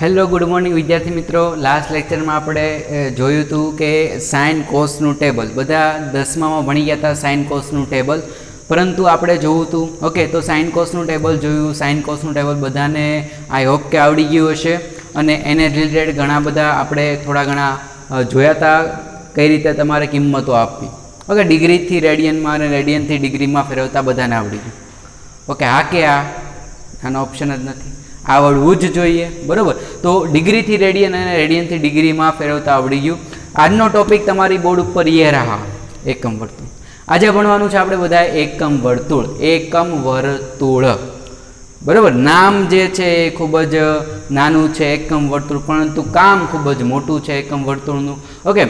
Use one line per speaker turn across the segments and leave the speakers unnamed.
Hello good morning વિદ્યાર્થી મિત્રો. Last લેક્ચરમાં આપણે જોયું હતું કે સાઇન કોસનું ટેબલ બધા 10મામાં ભણી ગયા હતા. સાઇન કોસનું ટેબલ પરંતુ આપણે જોવું હતું. ઓકે, તો સાઇન કોસનું ટેબલ જોયું. સાઇન કોસનું ટેબલ બધાને આઈ હોપ કે આવડી ગયું હશે અને એને રિલેટેડ ઘણા બધા આપણે થોડા ઘણા જોયા હતા કઈ રીતે તમારે કિંમતો આપવી. ઓકે, ડિગ્રીથી રેડિયનમાં અને રેડિયનથી ડિગ્રીમાં ફેરવતા બધાને આવડી ગયું. ઓકે, હા કે આનો ઓપ્શન જ નથી, આવડવું જ જોઈએ. બરાબર, તો ડિગ્રીથી રેડિયન અને રેડિયનથી ડિગ્રીમાં ફેરવતા આવડી ગયું. આજનો ટોપિક તમારી બોર્ડ ઉપર એ રહા એકમ વર્તુળ. આજે ભણવાનું છે આપણે બધા એકમ વર્તુળ. એકમ વર્તુળ બરાબર, નામ જે છે એ ખૂબ જ નાનું છે એકમ વર્તુળ, પરંતુ કામ ખૂબ જ મોટું છે એકમ વર્તુળનું. ઓકે,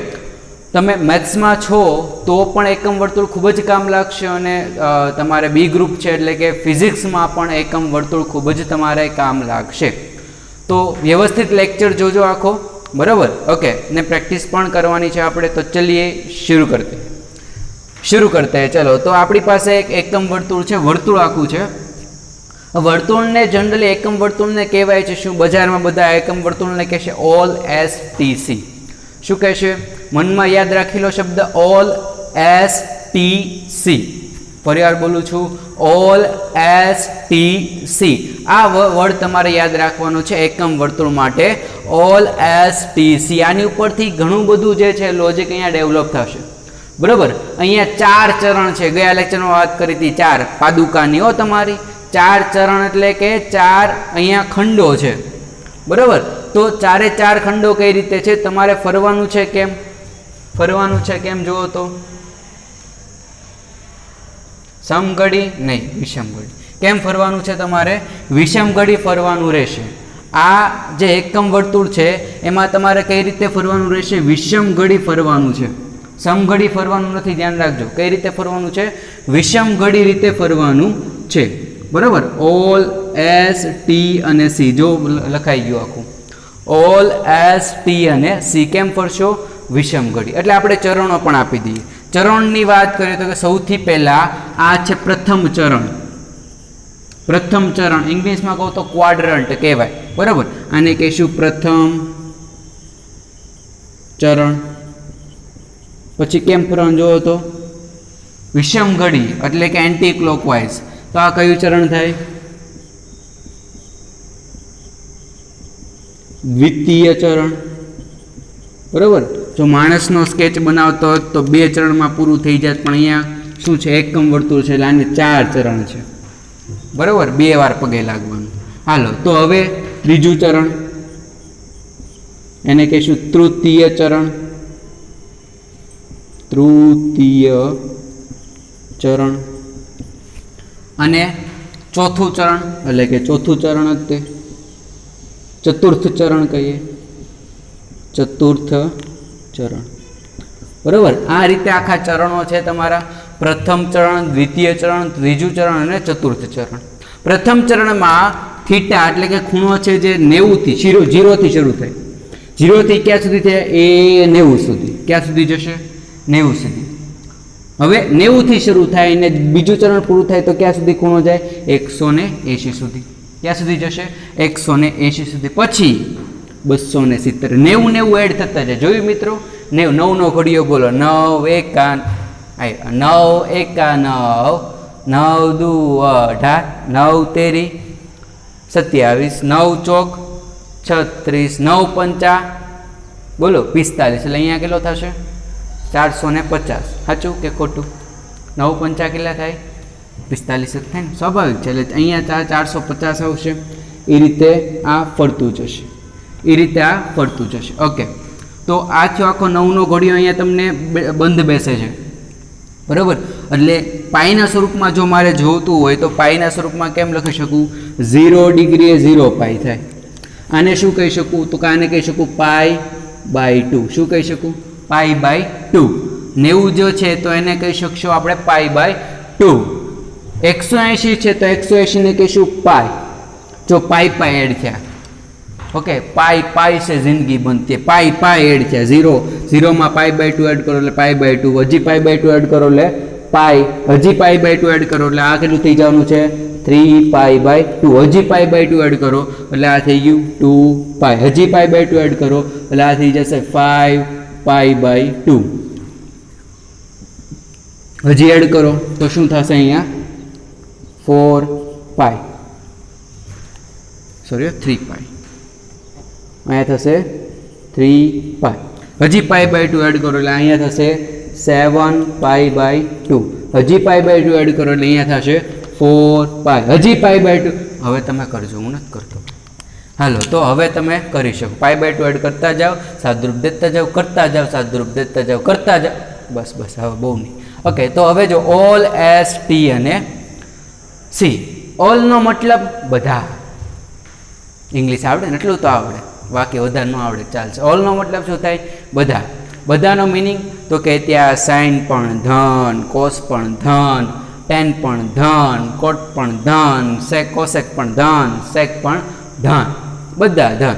તમે મેથ્સમાં છો તો પણ એકમ વર્તુળ ખૂબ જ કામ લાગશે અને તમારે બી ગ્રુપ છે એટલે કે ફિઝિક્સમાં પણ એકમ વર્તુળ ખૂબ જ તમારે કામ લાગશે. તો વ્યવસ્થિત લેક્ચર જોજો આખો. બરાબર, ઓકે, ને પ્રેક્ટિસ પણ કરવાની છે આપણે. તો ચલીએ શુरू કરતે हैं. ચલો, તો આપણી પાસે એક એકમ વર્તુળ છે, વર્તુળ આખું છે. વર્તુળને જનરલી એકમ વર્તુળને કહેવાય છે શું? બજારમાં બધા એકમ વર્તુળને કહેશે ઓલ STC. શું કહેશે? મનમાં યાદ રાખી લો શબ્દ ઓલ STC. ફરીવાર બોલું છું, ઓલ STC. આ વર્ડ તમારે યાદ રાખવાનું છે એકમ વર્તુળ માટે, ઓલ STC. આની ઉપરથી ઘણું બધું જે છે લોજિક અહીંયા ડેવલપ થશે. બરાબર, અહીંયા 4 ચરણ છે. ગયા લેક્ચરમાં વાત કરી હતી 4 પાદુકાની હો તમારી. 4 ચરણ એટલે કે 4 અહીંયા ખંડો છે. બરાબર, તો 4 ખંડો કઈ રીતે છે? તમારે ફરવાનું છે કેમ? ફરવાનું છે કેમ જુઓ તો, સમઘડી નહીં, વિષમઘડી. કેમ ફરવાનું છે તમારે? વિષમઘડી ફરવાનું રહેશે. આ જે એકમ વર્તુળ છે એમાં તમારે કઈ રીતે ફરવાનું રહેશે? વિષમઘડી ફરવાનું છે, સમઘડી ફરવાનું નથી. ધ્યાન રાખજો કઈ રીતે ફરવાનું છે, વિષમઘડી રીતે ફરવાનું છે. બરાબર, ઓલ ST અને C. જો લખાઈ ગયું આખું, ઓલ ST અને C. કેમ ફરશો? વિષમઘડી. એટલે આપણે ચરણો પણ આપી દઈએ. ચરણની વાત કરીએ તો કે સૌથી પહેલા આ છે પ્રથમ ચરણ. પ્રથમ ચરણ ઇંગ્લિશમાં કહું તો ક્વાડ્રન્ટ કહેવાય. બરાબર, આને કહીશું પ્રથમ ચરણ. પછી કેમ ફરવાનું જોવો તો વિષમઘડી એટલે કે એન્ટી ક્લોકવાઇઝ. તો આ કયું ચરણ થાય? દ્વિતીય ચરણ. બરાબર, જો માણસનો સ્કેચ બનાવતો હોય તો 2 ચરણમાં પૂરું થઈ જાય, પણ અહીંયા શું છે એકમ વર્તુળ છે એટલે આને 4 ચરણ છે. બરાબર, 2 વાર પગે લાગવાનું. હાલો, તો હવે ત્રીજું ચરણ, એને કહીશું તૃતીય ચરણ. તૃતીય ચરણ. અને ચોથું ચરણ એટલે કે ચોથું ચરણ જ તે ચતુર્થ ચરણ કહીએ, ચતુર્થ ચરણ. બરાબર, આ રીતે આખા ચરણો છે તમારા. પ્રથમ ચરણ, દ્વિતીય ચરણ, ત્રીજું ચરણ અને ચતુર્થ ચરણ. પ્રથમ ચરણમાં થીટા એટલે કે ખૂણો છે જે 90થી 0 થી શરૂ થાય. 0 થી ક્યાં સુધી થાય? એ 90 સુધી. ક્યાં સુધી જશે? 90 સુધી. હવે 90 થી શરૂ થાય અને બીજું ચરણ પૂરું થાય તો ક્યાં સુધી ખૂણો જાય? 180 સુધી. ક્યાં સુધી જશે? 180 સુધી. પછી 270. 90 એડ થતા જાય. જોયું મિત્રો? 9 નો ઘડિયો બોલો. 9 એકા 9, 9 દુ 18, 9 તેરી 27, 9 ચોક 36, 9 પંચા બોલો 45. એટલે અહીંયા કેટલો થશે? 450. સાચું કે ખોટું? 9 પંચા કેટલા થાય? 45 જ થાય ને, સ્વાભાવિક છે. એટલે અહીંયા 450 આવશે. એ રીતે આ ફરતું જશે, એ રીતે આ ફરતું જશે. ઓકે, તો આ થયો આખો 9 નો ઘડિયો. અહીંયા તમને બંધ બેસે છે. બરાબર, એટલે પાઈના સ્વરૂપમાં જો મારે જોતું હોય તો પાઈના સ્વરૂપમાં કેમ લખી શકું? 0 ડિગ્રીએ 0 પાઈ થાય. આને શું કહી શકું? તો આને કહી શકું π/2. શું કહી શકું? π/2. 90 જો છે તો એને કહી શકશો આપણે π/2. 180 છે તો 180 ને કહીશું પાઈ. જો પાઈ એડ થયા. ઓકે, પાઈ से जिंदगी बनती है. पाई एड થયા. 0 માં π/2 એડ કરો એટલે π/2, હજી π/2 એડ કરો એટલે પાઈ, હજી π/2 એડ કરો એટલે આ કેટલું થઈ જવાનું છે? 3π/2 હજી π/2 એડ કરો એટલે આ થઈ ગયું 2π હજી π/2 એડ કરો એટલે આ થઈ જશે 5π/2 હજી એડ કરો તો શું થશે અહીંયા 4π સોરી 3π અહીંયા થશે 3π હજી π/2 એડ કરો એટલે અહીંયા થશે 7π/2 હજી π/2 એડ કરો એટલે અહીંયા થશે 4π હજી π/2 હવે તમે કરજો હું નથી કરતો હાલો તો હવે તમે કરી શકો π/2 એડ કરતા જાઓ સાદુરૂપ દેતા જાઓ કરતા જાઓ સાદુરૂપ દેતા જાઓ કરતા જાઓ બસ બસ હવે બહુ નહીં ઓકે તો હવે જો ઓલ એસ ટી અને સી ઓલનો મતલબ બધા ઇંગ્લિશ આવડે ને એટલું તો આવડે બાકી વધારે ન આવડે ચાલશે ઓલનો મતલબ શું થાય બધા બધાનો મિનિંગ તો કે ત્યાં સાઇન પણ ધન કોસ પણ ધન ટેન પણ ધન કોટ પણ ધન સેક કોસેક પણ ધન સેક પણ ધન બધા ધન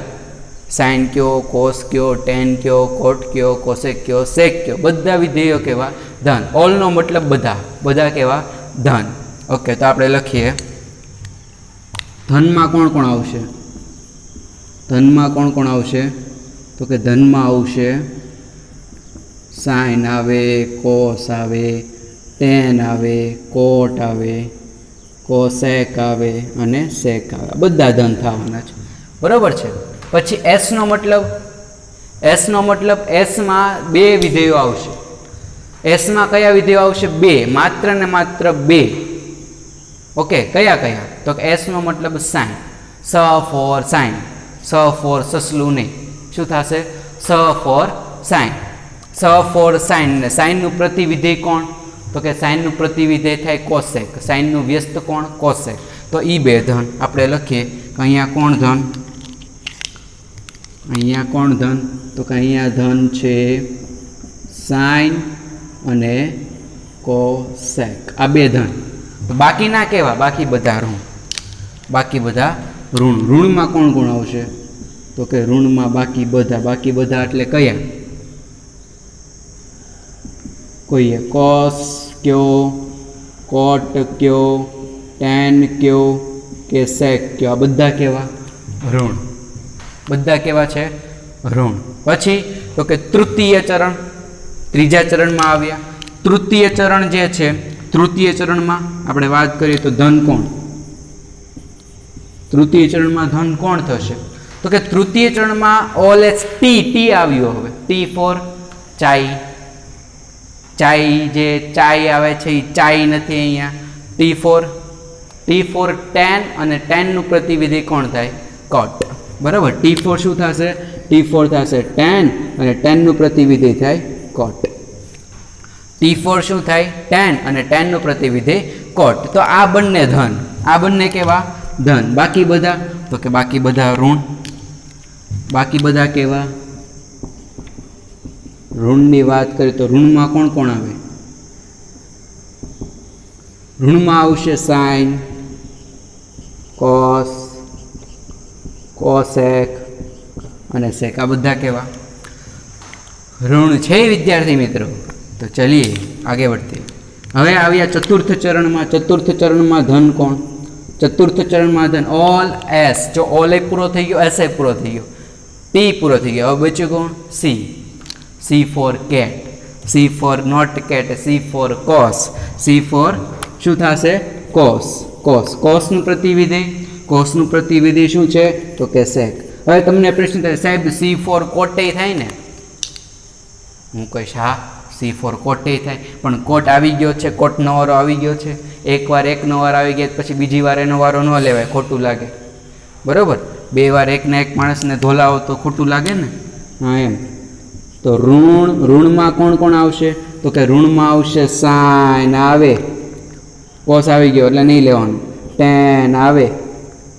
સાઇન કયો કોસ કયો ટેન કયો કોટ કયો કોસેક કયો સેક કયો બધા વિધેયો કેવા ધન ઓલનો મતલબ બધા બધા કેવા ધન ઓકે તો આપણે લખીએ ધનમાં કોણ કોણ આવશે ધનમાં કોણ કોણ આવશે તો કે ધનમાં આવશે સાઇન આવે કોસ આવે ટેન આવે કોટ આવે કોસેક આવે અને સેક આવે બધા ધન થવાના છે બરાબર છે પછી એસનો મતલબ એસમાં બે વિધેયો આવશે એસમાં કયા વિધેયો આવશે બે માત્ર ને માત્ર બે ઓકે કયા કયા તો કે એસનો મતલબ સાઇન સ ફોર સાઇન સ ફોર સસલું નહીં શું થશે સ ફોર સાઇન સ ફોર સાઇન ને સાઇનનું પ્રતિવિધેય કોણ તો કે સાઇનનું પ્રતિવિધેય થાય કોસેક સાઇનનું વ્યસ્ત કોણ કોસેક તો એ બે ધન આપણે લખીએ કે અહીંયા કોણ ધન તો કે અહીંયા ધન છે સાઇન અને કોસેક આ બે ધન તો બાકી ના કેવા બાકી બધા ઋણ ઋણમાં કોણ કોણ આવશે તો કે ઋણમાં બાકી બધા એટલે કયા કોઈએ કોસ કયો કોટ કયો ટેન કયો કે સેક કયો આ બધા કેવા ઋણ બધા કેવા છે ઋણ પછી તો કે તૃતીય ચરણ ત્રીજા ચરણમાં આવ્યા તૃતીય ચરણ જે છે તૃતીય ચરણમાં આપણે વાત કરીએ તો ધન કોણ તૃતીય ચરણમાં ધન કોણ થશે તો કે તૃતીય ચરણમાં ઓલ એસ ટી આવ્યો હવે ટી ફોર ચાઈ જે ચાઈ આવે છે એ ચાઈ નથી અહીંયા ટી ફોર ટેન અને ટેનનું પ્રતિવિધિ કોણ થાય કોટ બરાબર ટી ફોર શું થશે ટી ફોર થશે ટેન અને ટેનનું પ્રતિવિધિ થાય કોટ ટી ફોર શું થાય ટેન અને ટેનનું પ્રતિવિધિ કોટ તો આ બંને ધન આ બંને કેવા ધન બાકી બધા તો કે બાકી બધા ઋણ બાકી બધા કેવા ઋણની વાત કરીએ તો ઋણમાં કોણ કોણ આવે ઋણમાં આવશે સાઇન કોસ કોસેક અને સેક આ બધા કેવા ઋણ છે વિદ્યાર્થી મિત્રો તો ચલીએ આગે बढ़ते હવે આવ્યા ચતુર્થ ચરણમાં ધન કોણ ચતુર્થ ચરણમાં ધન ઓલ એસ જો ઓલ એ પૂરો થઈ ગયો એસ એ પૂરો થઈ ગયો ટી પૂરો થઈ ગયો હવે બચ્યું કોણ c for cat c for not cat c for cos c for શું થશે કોસનું પ્રતિવિધિ શું છે તો કે સેક હવે તમને પ્રશ્ન થાય સાહેબ સી ફોર કોટે થાય ને હું કહીશ હા સી ફોર કોટે થાય પણ કોટ આવી ગયો છે કોટનો વારો આવી ગયો છે એકવાર એકનો વાર આવી ગયા પછી બીજી વાર એનો વારો ન લેવાય ખોટું લાગે બરાબર બે વાર એકના એક માણસને ધોલાવો તો ખોટું લાગે ને હા એમ તો ઋણમાં કોણ કોણ આવશે તો કે ઋણમાં આવશે સાઇન આવે કોસ આવી ગયો એટલે નહીં લેવાનું ટેન આવે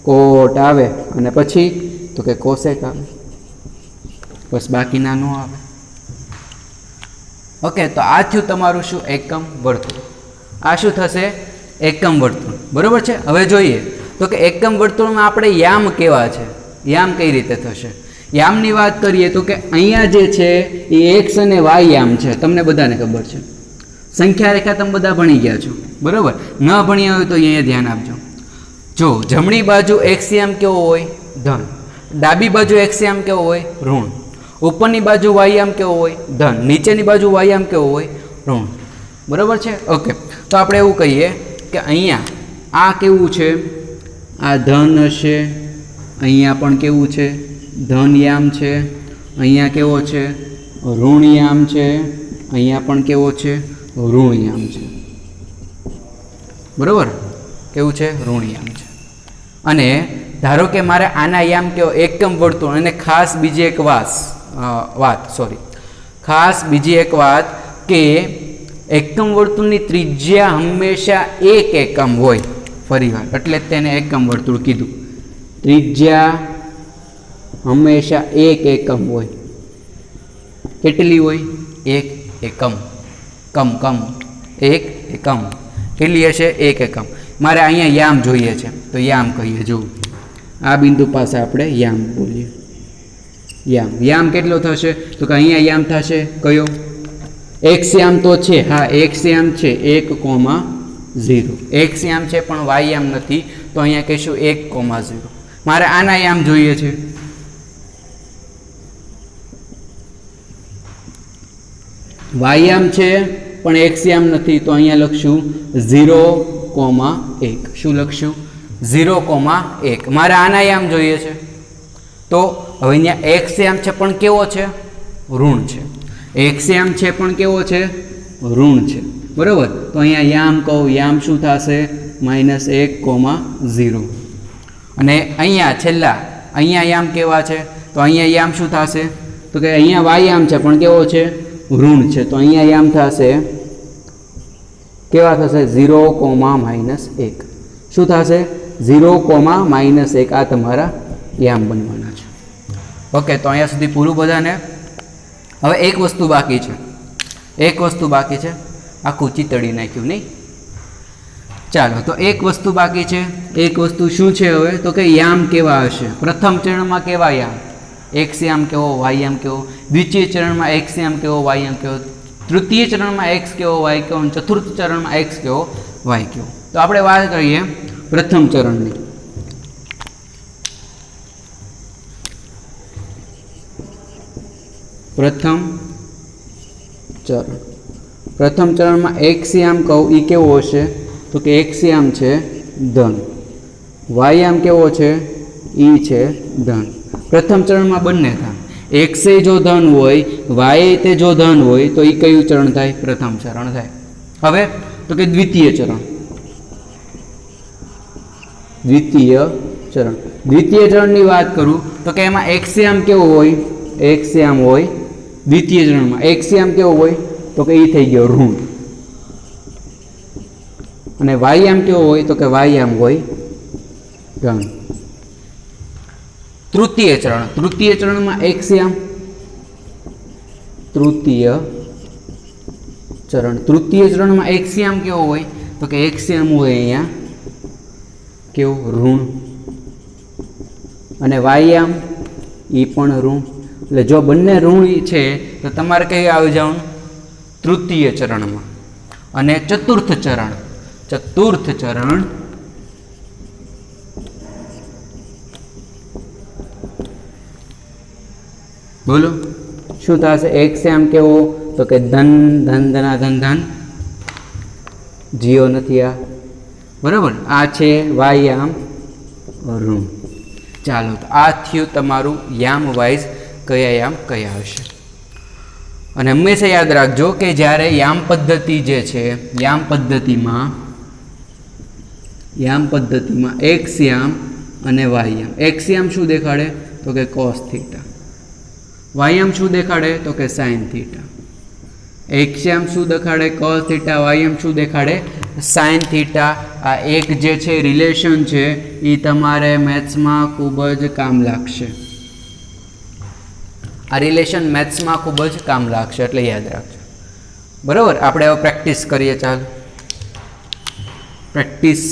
કોટ આવે અને પછી તો કે કોસેક આવે બસ બાકીના ન આવે ઓકે તો આ થયું તમારું શું એકમ વર્તુળ આ શું થશે એકમ વર્તુળ બરાબર છે હવે જોઈએ તો કે એકમ વર્તુળમાં આપણે યામ કેવા છે યામ કઈ રીતે થશે યામની વાત કરીએ તો કે અહીંયા જે છે એ એક્સ અને વાય યામ છે તમને બધાને ખબર છે સંખ્યા રેખા તમે બધા ભણી ગયા છો બરાબર ન ભણ્યા હોય તો અહીંયા ધ્યાન આપજો જો જમણી બાજુ એક્સયામ કેવો હોય ધન, ડાબી બાજુ એક્સયામ કેવો હોય ઋણ, ઉપરની બાજુ વાયામ કેવો હોય ધન, નીચેની બાજુ વાયામ કેવો હોય ઋણ. બરાબર છે. ઓકે, તો આપણે એવું કહીએ કે અહીંયા આ કેવું છે, આ ધન હશે, અહીંયા પણ કેવું છે ધનયામ છે, અહીંયા કેવો છે ઋણયામ છે, અહીંયા પણ કેવો છે ઋણયામ છે. બરાબર, કેવું છે ઋણયામ છે. અને ધારો કે મારે આના યામ કેવો એકમ વર્તુળ, અને ખાસ બીજી એક વાત કે એકમ વર્તુળની ત્રિજ્યા હંમેશા એક એકમ હોય. ફરીવાર એટલે તેને એકમ વર્તુળ કીધું. ત્રિજ્યા હંમેશા એક એકમ હોય. કેટલી હોય? એક એકમ. એક એકમ. કેટલી હશે? એક એકમ. મારે અહીંયા યામ જોઈએ છે, તો યામ કહીએ. જો આ બિંદુ પાસે આપણે યામ બોલીએ. યામ કેટલો થશે? તો કે અહીંયા યામ થશે કયો? એક્સયામ તો છે, હા એક્સયામ છે 1,0. એક્સયામ છે પણ વાયયામ નથી, તો અહીંયા કહીશું 1,0. મારે આના યામ જોઈએ છે. વાયયામ છે પણ એક્સયામ નથી, તો અહીંયા લખશું 0,1. શું લખશું? 0,1. મારે આના યામ જોઈએ છે, તો હવે અહીંયા એક્સયામ છે પણ કેવો છે? ઋણ છે. એક્સયામ છે પણ કેવો છે? ઋણ છે. બરાબર, તો અહીંયા યામ કહું, યામ શું થશે? -1,0. અને અહીંયા છેલ્લા અહીંયા યામ કેવા છે? તો અહીંયા યામ શું થશે? તો કે અહીંયા વાયામ છે પણ કેવો છે? ઋણ છે. તો અહીંયા યામ થશે કેવા થશે? 0,-1. શું થશે? 0,-1. આ તમારા યામ બનવાના છે. ઓકે, તો અહીંયા સુધી પૂરું બધાને. હવે એક વસ્તુ બાકી છે. આખું ચીતડી નાખ્યું નહીં? ચાલો, તો એક વસ્તુ બાકી છે. એક વસ્તુ શું છે હવે? તો કે યામ કેવા હશે? પ્રથમ ચરણમાં કેવા યામ? એક્સયામ કેવો, વાયયામ કેવો? દ્વિતીય ચરણમાં એક્સયામ કેવો, વાયયામ કેવો? તૃતીય ચરણમાં એક્સ કેવો, વાય કેવો? અને ચતુર્થ ચરણમાં એક્સ કેવો, વાય કેવો? તો આપણે વાત કરીએ પ્રથમ ચરણની. પ્રથમ ચરણમાં એક્સયામ કહું એ કેવો હશે? તો કે એક્સયામ છે ધન, વાયયામ કેવો છે? ઈ છે ધન. પ્રથમ ચરણમાં બંને ધન. એક્સે જો ધન હોય, વાય તે જો ધન હોય, તો એ કયું ચરણ થાય? પ્રથમ ચરણ થાય. હવે તો કે દ્વિતીય ચરણની વાત કરું તો કે એમાં એક્સયામ કેવો હોય? એક્સયામ હોય દ્વિતીય ચરણમાં. એક્સયામ કેવો હોય? તો કે એ થઈ ગયો ઋણ. અને વાયયામ કેવો હોય? તો કે વાયયામ હોય ધન. તૃતીય ચરણમાં એક્સયામ. તૃતીય ચરણમાં એક્સયામ કેવો હોય? તો કે એક્સયામ હોય અહીંયા કેવો? ઋણ. અને વાયયામ એ પણ ઋણ. એટલે જો બંને ઋણ છે તો તમારે કઈ આવી જવાનું? તૃતીય ચરણમાં. અને ચતુર્થ ચરણ બોલો શું થશે? એક્સયામ કેવો? તો કે ધન ધન. જીઓ નથી આ. બરાબર, આ છે વાયયામ ઋણ. ચાલો, તો આ થયું તમારું યામ વાઇઝ કયા યામ કયા હશે. અને હંમેશા યાદ રાખજો કે જ્યારે યામ પદ્ધતિ જે છે, યામ પદ્ધતિમાં એક્સયામ અને વાયયામ. એક્સયામ શું દેખાડે? તો કે cos થીટા. વાયયામ શું દેખાડે? તો કે sin થીટા. એક્સયામ શું દેખાડે? cos theta. વાયયામ શું દેખાડે? sin theta. આ એક જે છે રિલેશન છે એ તમારે મેથ્સમાં ખૂબ જ કામ લાગશે. આ રિલેશન મેથ્સમાં ખૂબ જ કામ લાગશે, એટલે યાદ રાખજો. બરાબર, આપણે હવે પ્રેક્ટિસ કરીએ. ચાલો પ્રેક્ટિસ.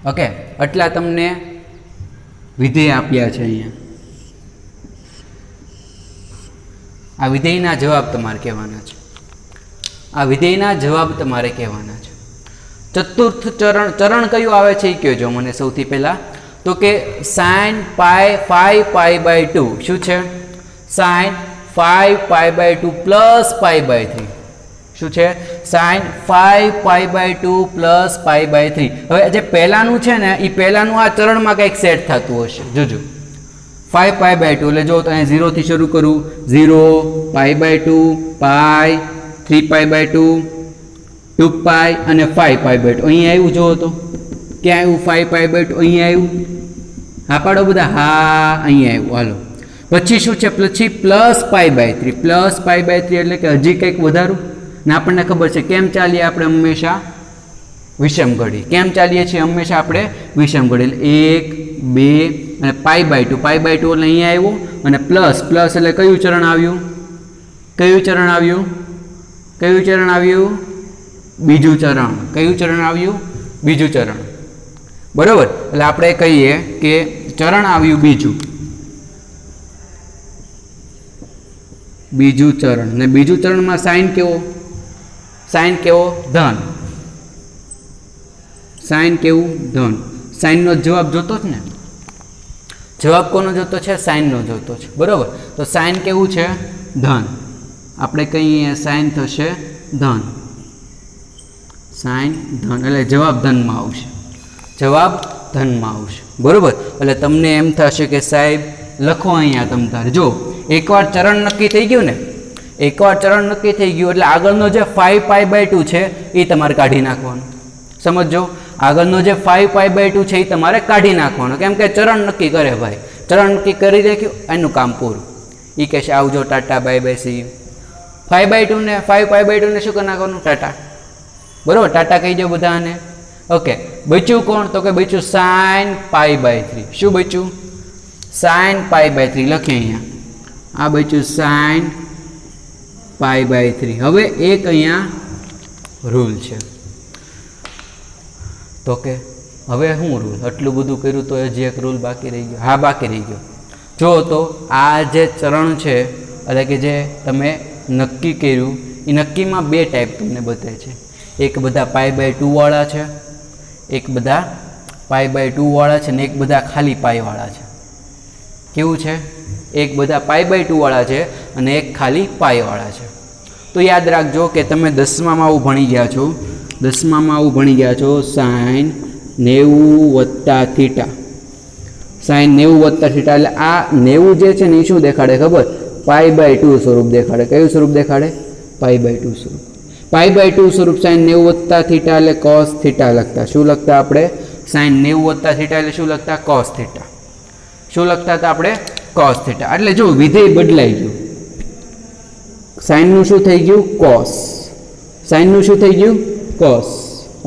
ઓકે, એટલા તમને વિધેય આપ્યા છે અહીંયા. આ વિધેયના જવાબ તમારે કહેવાના છે. चतुर्थ चरण क्यु आवे छे कहोजो मने सौथी पहेला तो के sin पाई 5π/2 शुं छे sin 5π/2 प्लस π/3 शुं छे sin 5π/2 प्लस π/3 हवे जे पहेलानुं छे ने ई पहेलानुं आ चरणमां कंईक सेट थतुं हशे जोजो 5π/2 એટલે જો તો અહીં 0 થી શરૂ કરું 0 π/2 પાઈ 3π/2 2π અને 5π/2 અહીં આવ્યું જો તો ક્યાં આવ્યું 5π/2 અહીં આવ્યું હા પાડો બધા હા અહીં આવ્યું હાલો પછી શું છે પછી પ્લસ π/3 એટલે કે હજી કંઈક વધારું ને આપણને ખબર છે કેમ ચાલીએ આપણે હંમેશા વિષમ ઘડી કેમ ચાલીએ છીએ હંમેશા આપણે વિષમ ઘડી એટલે 1 2 અને π/2 એટલે અહીંયા આવ્યું અને પ્લસ એટલે કયું ચરણ આવ્યું બીજું ચરણ કયું ચરણ આવ્યું બીજું ચરણ બરોબર એટલે આપણે કહીએ કે ચરણ આવ્યું બીજું ચરણ ને બીજું ચરણમાં સાઇન કેવો ધન સાઇન કેવું ધન સાઇનનો જવાબ જોતો જ ને જવાબ કોનો જોતો છે સાઇનનો જોતો છે બરોબર તો સાઇન કેવું છે ધન આપણે કહીએ સાઇન થશે ધન સાઇન ધન એટલે જવાબ ધનમાં આવશે બરોબર એટલે તમને એમ થશે કે સાહેબ લખો અહીંયા તમ તારે જો એકવાર ચરણ નક્કી થઈ ગયું ને એટલે આગળનો જે 5π/2 છે એ તમારે કાઢી નાખવાનો સમજો આગળનો જે 5π/2 છે એ તમારે કાઢી નાખવાનો કેમ કે ચરણ નક્કી કરે ભાઈ ચરણ નક્કી કરી રાખ્યું એનું કામ પૂરું એ કહેશે આવજો ટાટા બાય બાય સી 5/2 ને 5π/2 ને શું કરી નાખવાનું ટાટા બરોબર ટાટા કહી દો બધાને ઓકે બચ્યું કોણ તો કે બચ્યું sin π/3 શું બચ્યું sin π/3 લખીએ અહીંયા આ બચ્યું sin π/3 હવે એક અહીંયા રૂલ છે તો કે હવે શું રૂલ આટલું બધું કર્યું તો હજી એક રૂલ બાકી રહી ગયો હા બાકી રહી ગયો જો તો આ જે ચરણ છે એટલે કે જે તમે નક્કી કર્યું એ નક્કીમાં બે ટાઈપ તમને બતાવે છે એક બધા π/2 વાળા છે એક બધા π/2 વાળા છે ને એક બધા ખાલી પાઈ વાળા છે કેવું છે એક બધા π/2 વાળા છે અને એક ખાલી પાઈ વાળા છે તો યાદ રાખજો કે તમે 10માં આવું ભણી ગયા છો sin 90 + θ sin 90 + θ એટલે આ 90 જે છે ને એ શું દેખાડે ખબર π/2 સ્વરૂપ દેખાડે કયું સ્વરૂપ દેખાડે π/2 સ્વરૂપ π/2 સ્વરૂપ sin 90 + θ એટલે cos θ લખતા શું લખતા આપણે sin 90 + θ એટલે શું લખતા cos θ શું લખતા હતા આપણે cos θ એટલે જો વિધેય બદલાઈ ગયું sin નું શું થઈ ગયું cos sin નું શું થઈ ગયું cos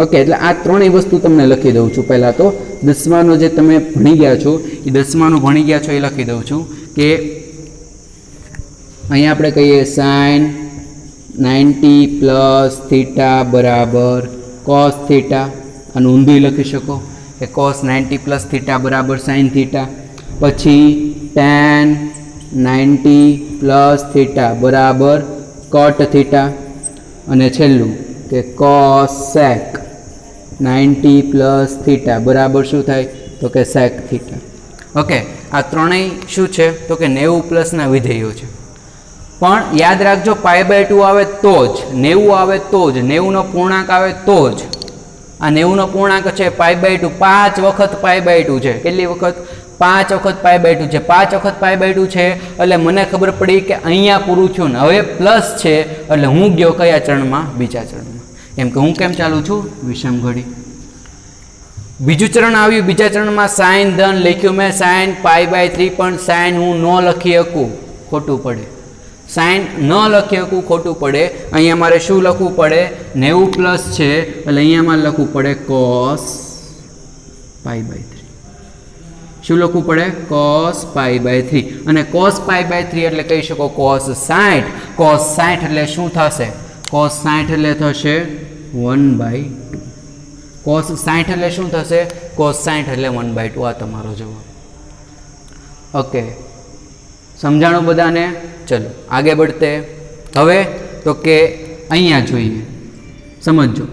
ઓકે એટલે આ ત્રણેય વસ્તુ તમને લખી દઉં છું પહેલાં તો 10માનો જે તમે ભણી ગયા છો એ 10માનું ભણી ગયા છો એ લખી દઉં છું કે અહીંયા આપણે કહીએ sin 90 + θ બરાબર cos θ અને ઊંધી લખી શકો કે cos 90 + θ બરાબર sin θ પછી tan 90 + θ બરાબર cot θ અને છેલ્લું કે cosec 90 + θ બરાબર શું થાય તો કે sec θ ઓકે આ ત્રણેય શું છે તો કે 90 ના વિધેયો છે પણ યાદ રાખજો π/2 આવે તો જ 90 આવે તો જ 90 નો પૂર્ણાંક આવે તો જ આ 90 નો પૂર્ણાંક છે π/2 5 વખત π/2 છે કેટલી વખત 5 વખત π/2 છે 5 વખત π/2 છે એટલે મને ખબર પડી કે અહીંયા પૂરું થયું ને હવે પ્લસ છે એટલે હું ગયો કયા ચરણમાં બીજા ચરણમાં એમ કે હું કેમ ચાલુ છું વિષમ ઘડી બીજું ચરણ આવ્યું બીજા ચરણમાં sin ધન લખ્યું મેં sin π/3 પણ sin હું ન લખી શકું ખોટું પડે sin ન લખી શકું ખોટું પડે અહીંયા મારે શું લખવું પડે 90 છે એટલે અહીંયા મારે લખવું પડે cos π/3 શું લખવું પડે cos π/3 અને cos π/3 એટલે કહી શકો cos 60 એટલે શું થશે cos 60 એટલે થશે 1/2 cos 60 એટલે શું થશે cos 60 એટલે 1/2 આ તમારો જવાબ ઓકે સમજાણું બધાને ચલો આગે बढ़ते હવે તો કે અહીંયા જોઈએ સમજો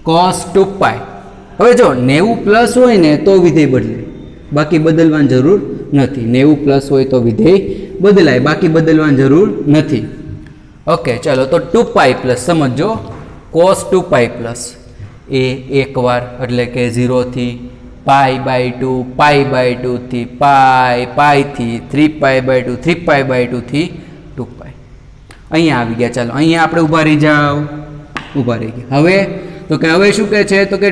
cos 2π। હવે જો 90 પ્લસ હોય ને તો વિધેય બદલે, બાકી બદલવાની જરૂર નથી। 90 પ્લસ હોય તો વિધેય બદલાય, બાકી બદલવાની જરૂર નથી। ઓકે ચલો, તો 2π પ્લસ સમજો, cos 2π પ્લસ એ એકવાર એટલે કે 0 થી π/2, π/2 થી π, π થી 3π/2, 3π/2 થી 2π। અહીંયા આવી ગયા। ચાલો અહીંયા આપણે ઊભા રહી જાઓ, ઊભા રહી ગયા। હવે તો કે હવે શું કહે છે, તો કે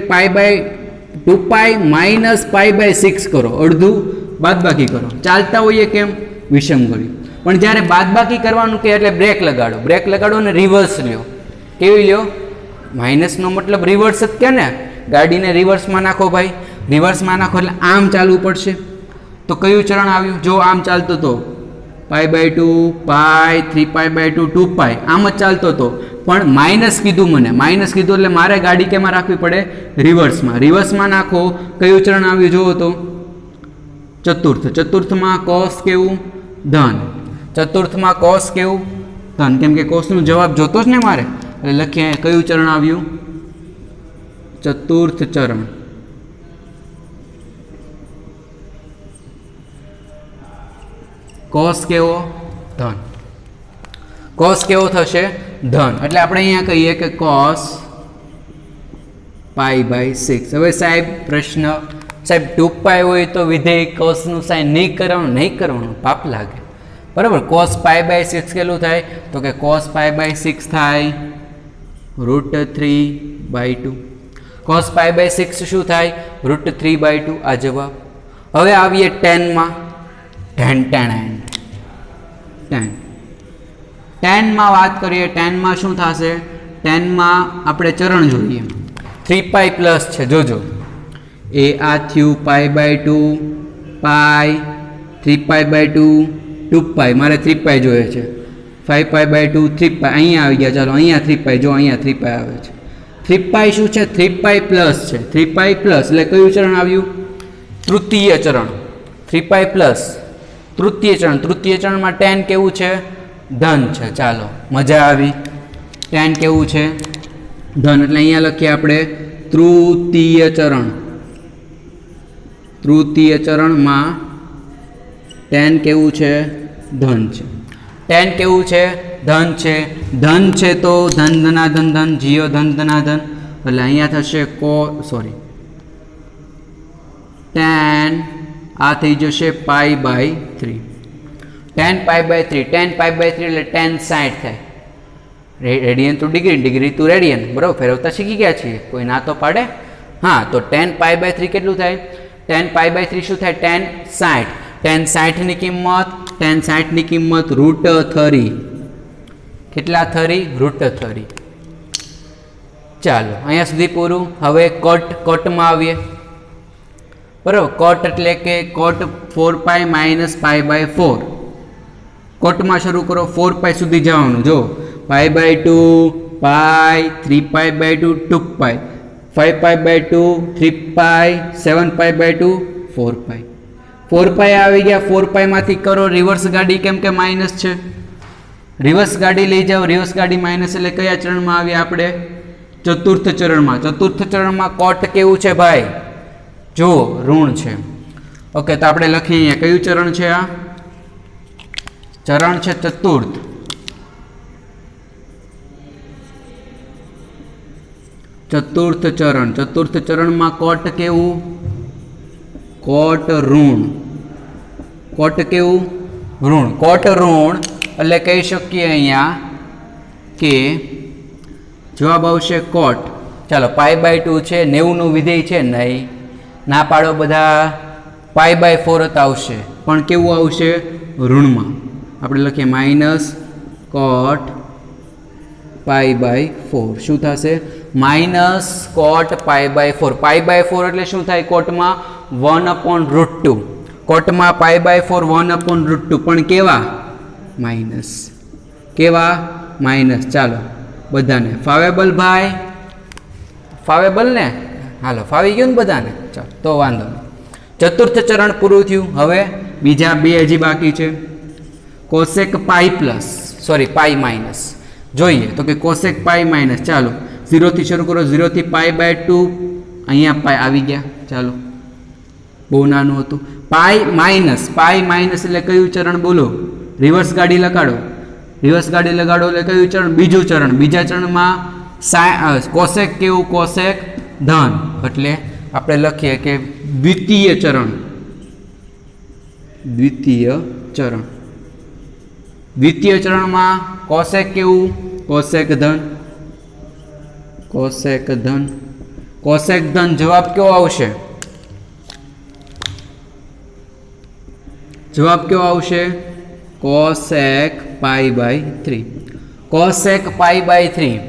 2π માઇનસ π/6 કરો, અડધું બાદબાકી કરો। ચાલતા હોઈએ કેમ, વિષમ ગણ્યું, પણ જ્યારે બાદબાકી કરવાનું કે એટલે બ્રેક લગાડો, બ્રેક લગાડો અને રિવર્સ લ્યો। કેવી લ્યો, માઇનસનો મતલબ રિવર્સ જ કે ને, ગાડીને રિવર્સમાં નાખો ભાઈ, રિવર્સમાં નાખો એટલે આમ ચાલવું પડશે। તો કયું ચરણ આવ્યું, જો આમ ચાલતો હતો π/2, π, 3π/2, 2π, આમ જ ચાલતો હતો, પણ માઇનસ કીધું, મને માઇનસ કીધું એટલે મારે ગાડી કેમાં રાખવી પડે, રિવર્સમાં। રિવર્સમાં નાખો, કયું ચરણ આવ્યું જોવો તો ચતુર્થ। ચતુર્થમાં કોસ કેવું, ધન। ચતુર્થમાં કોસ કેવું, ધન, કેમ કે કોસનો જવાબ જોતો જ ને મારે, એટલે લખીએ કયું ચરણ આવ્યું, ચતુર્થ ચરણ। કોસ કેવો, ધન। કોસ કેવો થશે, ધન, એટલે આપણે અહીંયા કહીએ કે cos π/6। હવે સાહેબ પ્રશ્ન, સાહેબ 2π હોય તો વિધેય કોસનું સાઇન નહીં કરવાનું, નહીં કરવાનું, પાપ લાગે, બરાબર। cos π/6 કેટલું થાય, તો કે cos π/6 થાય √3/2। cos π/6 શું થાય, √3/2, આ જવાબ। હવે આવીએ 10માં, 10 માં વાત કરીએ, 10 માં શું થશે, 10 માં આપણે ચરણ જોઈએ, 3π પ્લસ છે, જોજો એ આ થયું π/2, π, 3π/2, 2π, મારે 3π જોઈએ છે, 5π/2, 3π, અહીંયા આવી ગયા। ચાલો અહીંયા 3π, જો અહીંયા 3π આવે છે, 3π શું છે, 3π પ્લસ છે, 3π પ્લસ એટલે કયું ચરણ આવ્યું, તૃતીય ચરણ। 3π પ્લસ તૃતીય ચરણ, તૃતીય ચરણમાં 10 કેવું છે, ધન છે। ચાલો મજા આવી, 10 કેવું છે, ધન, એટલે અહીંયા લખીએ આપણે તૃતીય ચરણ। તૃતીય ચરણમાં 10 કેવું છે, ધન છે। 10 કેવું છે, ધન છે, ધન છે તો ધન ધનાધન ધન, જીઓ ધન ધનાધન, એટલે અહીંયા થશે 10 આ થઈ જશે π/3, 10π/3, 10π/3 એટલે 10 60 થાય, radian to degree, degree to radian, બરાબર, ફેરવતા શીખી ગયા છીએ, કોઈ ના તો પાડે। હા, તો 10π/3 કેટલું થાય, 10π/3 શું થાય, 10 60, 10 60 ની કિંમત, 10 60 ની કિંમત √3, કેટલા થરી, √3। ચાલો અહીંયા સુધી પૂરું। હવે કટમાં આવીએ, બરાબર, કટ એટલે કે કટ 4π માઇનસ π/4, કટમાં શરૂ કરો, 4π સુધી જવાનું, જો π/2, π, 3π/2, 2π, 5π/2, 3π, 7π/2, 4π, 4π આવી ગયા। 4π માંથી કરો રિવર્સ ગાડી, કેમ કે માઇનસ છે, રિવર્સ ગાડી લઈ જાઓ, રિવર્સ ગાડી માઇનસ એટલે કયા ચરણમાં આવીએ આપણે, ચતુર્થ ચરણમાં। ચતુર્થ ચરણમાં કટ કેવું છે ભાઈ, જો ઋણ છે। ઓકે, તો આપણે લખીએ અહીંયા કયું ચરણ છે, આ ચરણ છે ચતુર્થ। ચતુર્થ ચરણ, ચતુર્થ ચરણમાં કટ કેવું, કોટ ઋણ, કોટ કેવું, ઋણ, કોટ ઋણ એટલે કહી શકીએ અહીંયા કે જવાબ આવશે કોટ। ચાલો π/2 છે, 90 નું વિધેય છે, નહીં ના પાડો બધા, π/4 જ આવશે, પણ કેવું આવશે, ઋણમાં। આપણે લખીએ માઇનસ કોટ π/4, શું થશે, માઇનસ કોટ π/4, π/4 એટલે શું થાય, કોટમાં 1/√2, કોટમાં π/4 1/√2, પણ કેવા, માઇનસ, કેવા, માઇનસ। ચાલો બધાને ફાવેબલ ભાઈ, ફાવેબલ ને, હાલો ફાવી ગયું ને બધાને, ચાલો તો વાંધો નહીં। ચતુર્થ ચરણ પૂરું થયું। હવે બીજા બે હજી બાકી છે, cosec pi plus, sorry pi minus જોઈએ, તો કે કોસેક પાઈ માઇનસ, ચાલો 0 શરૂ કરો, 0 થી π/2, અહીંયા પાઈ આવી ગયા, ચાલો બહુ નાનું હતું. પાઈ માઇનસ એટલે કયું ચરણ બોલો? રિવર્સ ગાડી લગાડો, રિવર્સ ગાડી લગાડો એટલે કયું ચરણ? બીજું ચરણ. બીજા ચરણમાં કોસેક કેવું? કોસેક ધન, એટલે આપણે લખીએ કે દ્વિતીય ચરણ. દ્વિતીય ચરણ. દ્વિતીય ચરણમાં કોસેક કેવું? કોસેક ધન. કોસેક ધન. કોસેક ધન જવાબ કેવો આવશે? જવાબ કેવો આવશે? કોસેક π/3. કોસેક π/3.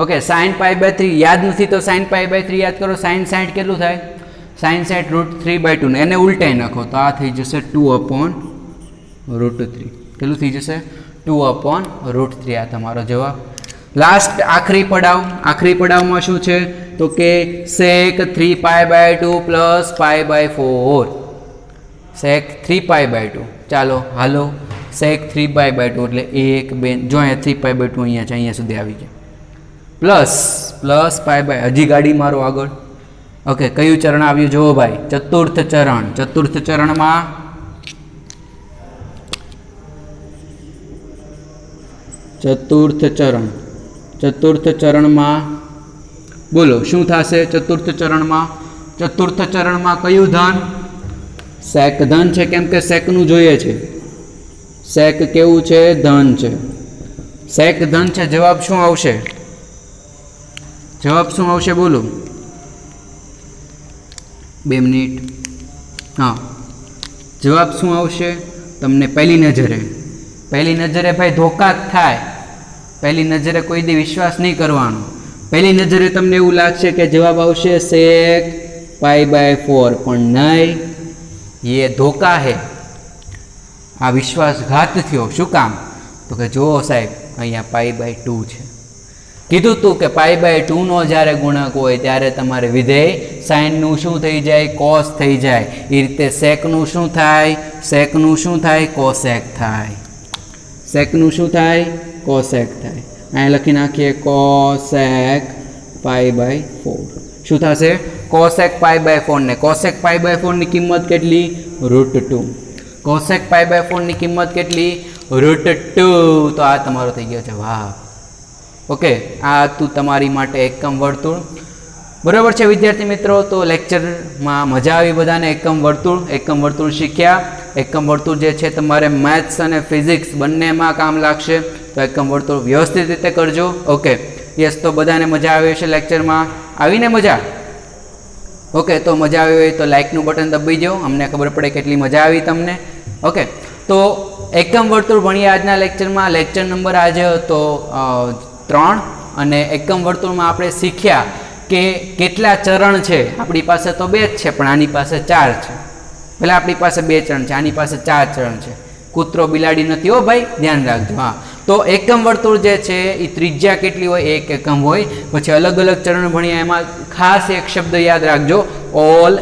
ઓકે, sin π/3 યાદ નથી તો sin π/3 યાદ કરો. sin 60 કેટલું થાય? sin 60 √3/2 ને એને ઉલટાઈ નાખો તો આ થઈ જશે 2/√3. કેટલું થઈ જશે? 2/√3. આ તમારો જવાબ. લાસ્ટ આખરી પડાવ. આખરી પડાવમાં શું છે તો કે sec 3π/2 પ્લસ π/4. sec 3π/2. ચાલો હાલો, sec 3π/2 એટલે 1 2, જો અહીંયા 3π/2 અહીંયા છે, અહીંયા સુધી આવી ગયા. પ્લસ π/, હજી ગાડી મારો આગળ. ઓકે, કયું ચરણ આવ્યું જુઓ ભાઈ? ચતુર્થ ચરણ. ચતુર્થ ચરણમાં ચતુર્થ ચરણમાં બોલો શું થશે? ચતુર્થ ચરણમાં કયું ધન? સેક ધન છે, કેમ કે સેકનું જોઈએ છે. સેક કેવું છે? ધન છે. સેક ધન છે. જવાબ શું આવશે? જવાબ શું આવશે બોલો? 2 મિનિટ. હા, જવાબ શું આવશે? તમને પહેલી નજરે ભાઈ ધોકા જ થાય. પહેલી નજરે કોઈ દી વિશ્વાસ નહીં કરવાનો. પહેલી નજરે તમને એવું લાગશે કે જવાબ આવશે sec π/4, પણ નહીં, ये ધોકા હે. આ વિશ્વાસઘાત થયો. શું કામ? તો કે જુઓ સાહેબ, અહીંયા π/2 છે. કીધું તું કે π/2 નો જ્યારે ગુણક હોય ત્યારે તમારે વિધેય સાઇનનું શું થઈ જાય? કોસ થઈ જાય. એ રીતે સેકનું શું થાય? કોસેક થાય. સેકનું શું થાય? કોસેક થાય. અહીં લખી નાખીએ કોસેક π/4. શું થશે? કોસેક π/4 ને કોસેક π/4 ની કિંમત કેટલી? √2. કોસેક π/4 ની કિંમત કેટલી? √2. તો આ તમારો થઈ ગયો જવાબ. ઓકે, આ હતું તમારી માટે એકમ વર્તુળ. બરાબર છે વિદ્યાર્થી મિત્રો? તો લેક્ચરમાં મજા આવી બધાને? એકમ વર્તુળ શીખ્યા. એકમ વર્તુળ જે છે તમારે મેથ્સ અને ફિઝિક્સ બંનેમાં કામ લાગશે. તો એકમ વર્તુળ વ્યવસ્થિત રીતે કરજો. Okay, yes. તો બધાને મજા આવી હશે લેક્ચરમાં? આવીને મજા? ઓકે, તો મજા આવી હોય તો લાઇકનું બટન દબાવી દો, અમને ખબર પડે કેટલી મજા આવી તમને. ઓકે, તો એકમ વર્તુળ ભણીએ આજના લેક્ચરમાં. લેક્ચર નંબર આજે હતો 3 અને એકમ વર્તુળમાં આપણે શીખ્યા કે કેટલા ચરણ છે. આપણી પાસે તો 2 જ છે, પણ આની પાસે 4 છે. પહેલાં આપણી પાસે 2 ચરણ છે, આની પાસે 4 ચરણ છે. કૂતરો બિલાડી નથી હો ભાઈ, ધ્યાન રાખજો. હા, તો એકમ વર્તુળ જે છે એ ત્રિજ્યા કેટલી હોય? 1 એકમ હોય. પછી અલગ અલગ ચરણ ભણ્યા, એમાં ખાસ એક શબ્દ યાદ રાખજો, ઓલ